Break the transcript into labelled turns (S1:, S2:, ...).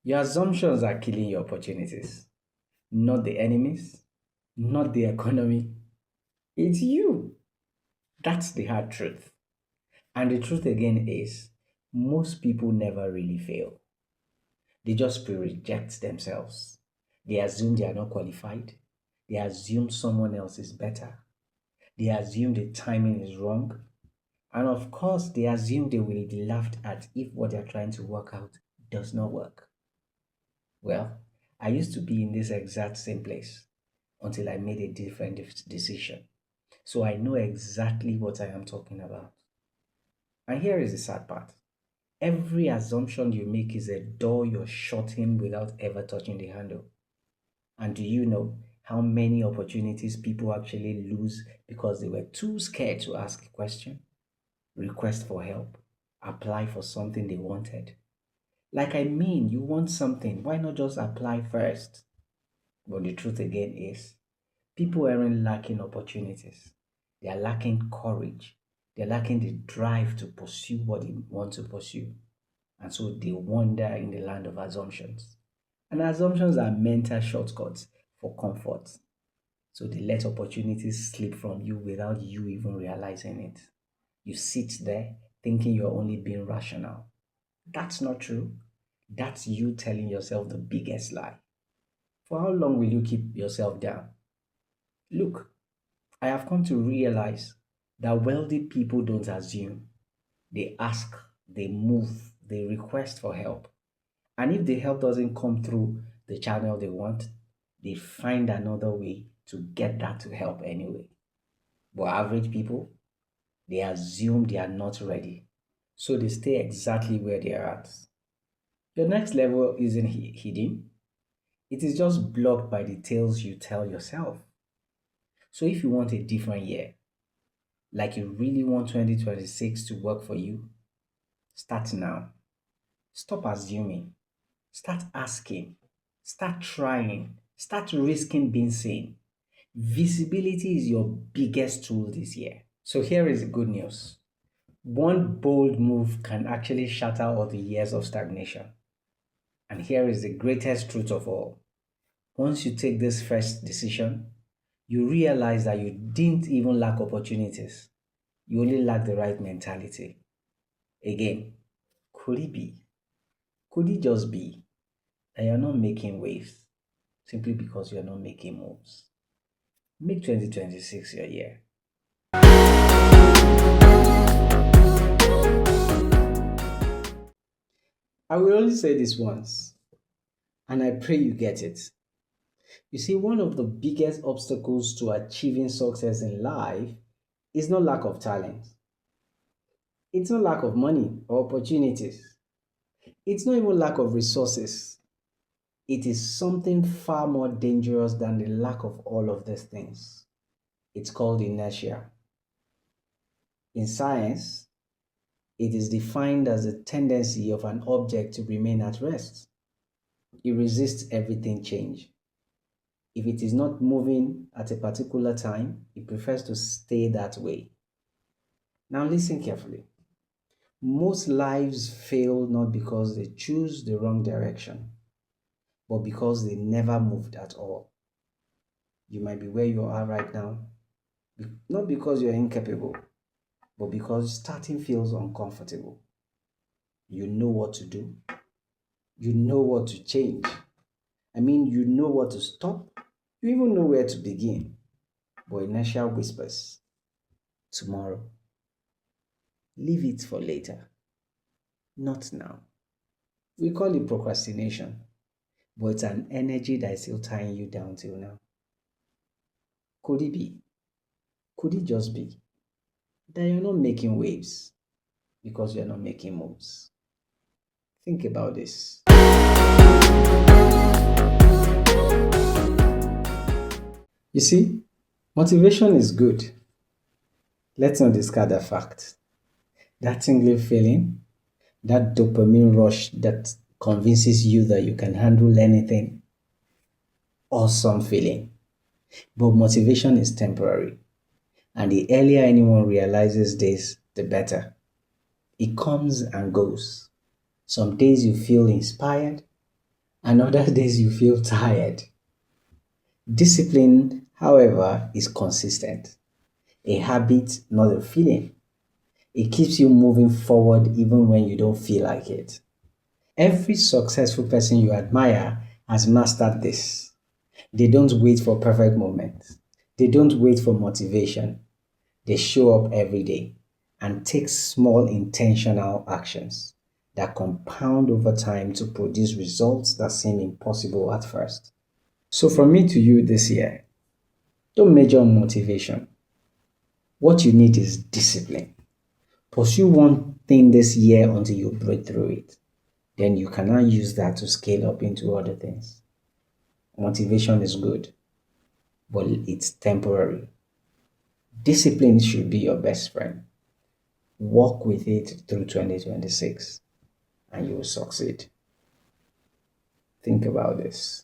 S1: Your assumptions are killing your opportunities, not the enemies, not the economy. It's you. That's the hard truth. And the truth again is most people never really fail. They just pre-reject themselves. They assume they are not qualified. They assume someone else is better. They assume the timing is wrong. And of course, they assume they will be laughed at if what they're trying to work out does not work. Well, I used to be in this exact same place until I made a different decision. So I know exactly what I am talking about. And here is the sad part. Every assumption you make is a door you're shutting without ever touching the handle. And do you know how many opportunities people actually lose because they were too scared to ask a question, request for help, apply for something they wanted? You want something, why not just apply first? But the truth again is, people aren't lacking opportunities. They are lacking courage. They're lacking the drive to pursue what they want to pursue. And so they wander in the land of assumptions. And assumptions are mental shortcuts for comfort. So they let opportunities slip from you without you even realizing it. You sit there thinking you're only being rational. That's not true. That's you telling yourself the biggest lie. For how long will you keep yourself down? Look, I have come to realize that wealthy people don't assume. They ask, they move, they request for help. And if the help doesn't come through the channel they want, they find another way to get that to help anyway. But average people, they assume they are not ready. So they stay exactly where they are at. Your next level isn't hidden, it is just blocked by the tales you tell yourself. So if you want a different year, like you really want 2026 to work for you, start now. Stop assuming. Start asking. Start trying. Start risking being seen. Visibility is your biggest tool this year. So here is the good news. One bold move can actually shatter all the years of stagnation. And here is the greatest truth of all. Once you take this first decision, you realize that you didn't even lack opportunities. You only lack the right mentality. Again, could it be? Could it just be that you're not making waves simply because you're not making moves? Make 2026 your year. I will only say this once, and I pray you get it. You see, one of the biggest obstacles to achieving success in life is not lack of talent. It's not lack of money or opportunities. It's not even lack of resources. It is something far more dangerous than the lack of all of these things. It's called inertia. In science, it is defined as the tendency of an object to remain at rest. It resists everything change. If it is not moving at a particular time, it prefers to stay that way. Now, listen carefully. Most lives fail not because they choose the wrong direction, but because they never moved at all. You might be where you are right now, not because you're incapable, but because starting feels uncomfortable. You know what to do, you know what to change. You know what to stop, you even know where to begin. But inertia whispers, tomorrow. Leave it for later, not now. We call it procrastination, but it's an energy that is still tying you down till now. Could it be? Could it just be that you're not making waves because you're not making moves? Think about this. You see, motivation is good. Let's not discard the fact. That tingling feeling, that dopamine rush that convinces you that you can handle anything, awesome feeling. But motivation is temporary. And the earlier anyone realizes this, the better. It comes and goes. Some days you feel inspired, and other days you feel tired. Discipline, however, is consistent, a habit, not a feeling. It keeps you moving forward even when you don't feel like it. Every successful person you admire has mastered this. They don't wait for perfect moments. They don't wait for motivation. They show up every day and take small intentional actions that compound over time to produce results that seem impossible at first. So, from me to you this year, don't measure on motivation. What you need is discipline. Pursue one thing this year until you break through it. Then you can now use that to scale up into other things. Motivation is good, but it's temporary. Discipline should be your best friend. Walk with it through 2026 and you will succeed. Think about this.